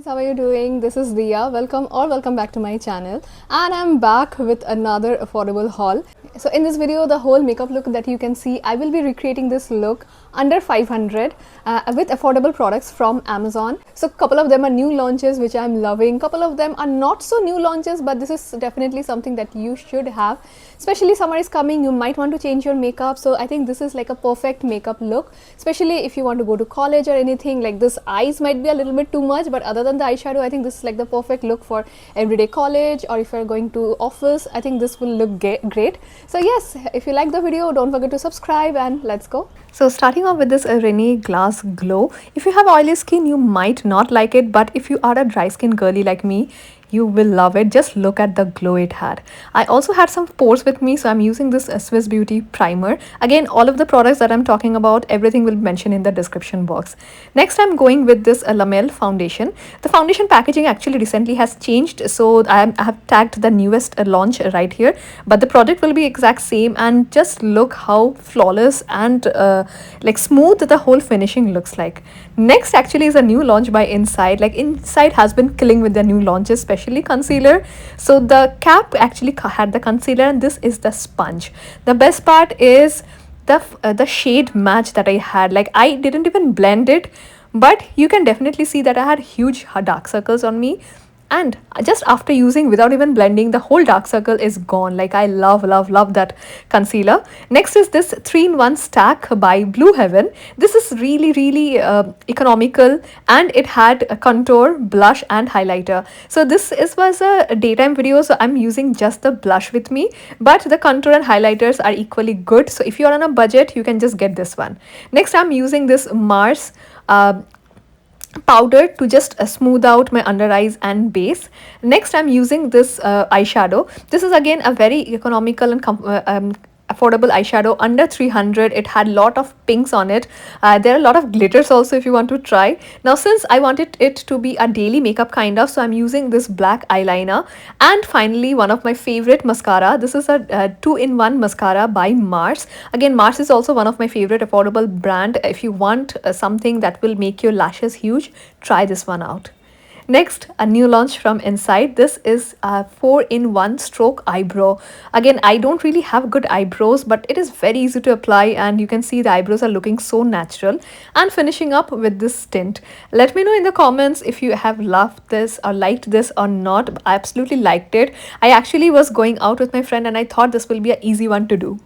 Guys, how are you doing? This is Diya. Welcome back to my channel, and I'm back with another affordable haul. So in this video, the whole makeup look that you can see, I will be recreating this look under 500 with affordable products from Amazon. So couple of them are new launches which I'm loving, couple of them are not so new launches, but this is definitely something that you should have, especially summer is coming, you might want to change your makeup. So I think this is like a perfect makeup look, especially if you want to go to college or anything. Like this eyes might be a little bit too much, but other than the eyeshadow, I think this is like the perfect look for everyday college, or if you're going to office, I think this will look great. So yes, if you like the video, don't forget to subscribe, and let's go. So starting off with this Renee Glass Glow. If you have oily skin, you might not like it, but if you are a dry skin girly like me, you will love it. Just look at the glow it had. I also had some pores with me, so I'm using this Swiss Beauty primer. Again, all of the products that I'm talking about, everything will be mentioned in the description box. Next, I'm going with this Lamel foundation. The foundation packaging actually recently has changed, so I have tagged the newest launch right here, but the product will be exact same, and just look how flawless and like smooth the whole finishing looks like. Next actually is a new launch by Inside. Like Inside has been killing with their new launches, especially concealer. So the cap actually had the concealer, and this is the sponge. The best part is the shade match that I had. Like I didn't even blend it, but you can definitely see that I had huge dark circles on me, and just after using without even blending, the whole dark circle is gone. Like I love that concealer. Next is this 3-in-1 stack by Blue Heaven. This is really economical, and it had a contour, blush and highlighter. So this was a daytime video, so I'm using just the blush with me, but the contour and highlighters are equally good. So if you're on a budget, you can just get this one. Next, I'm using this Mars powder to just smooth out my under eyes and base. Next, I'm using this eyeshadow. This is again a very economical and affordable eyeshadow under 300. It had lot of pinks on it. There are a lot of glitters also if you want to try. Now since I wanted it to be a daily makeup kind of, so I'm using this black eyeliner. And finally, one of my favorite mascara. This is a 2-in-1 mascara by Mars. Again, Mars is also one of my favorite affordable brand. If you want something that will make your lashes huge, try this one out. Next, a new launch from Inside. This is a 4-in-1 stroke eyebrow. Again, I don't really have good eyebrows, but it is very easy to apply, and you can see the eyebrows are looking so natural. And finishing up with this tint. Let me know in the comments if you have loved this or liked this or not. I absolutely liked it. I actually was going out with my friend, and I thought this will be an easy one to do.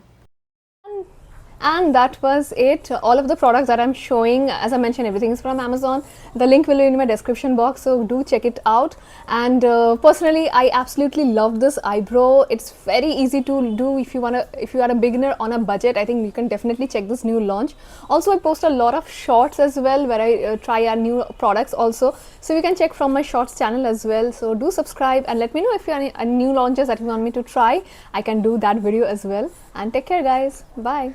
And that was it. All of the products that I'm showing, as I mentioned, everything is from Amazon. The link will be in my description box, so do check it out. And personally, I absolutely love this eyebrow. It's very easy to do if you are a beginner on a budget. I think you can definitely check this new launch. Also, I post a lot of shorts as well where I try our new products also, so you can check from my shorts channel as well. So do subscribe and let me know if you have any new launches that you want me to try. I can do that video as well. And take care, guys. Bye.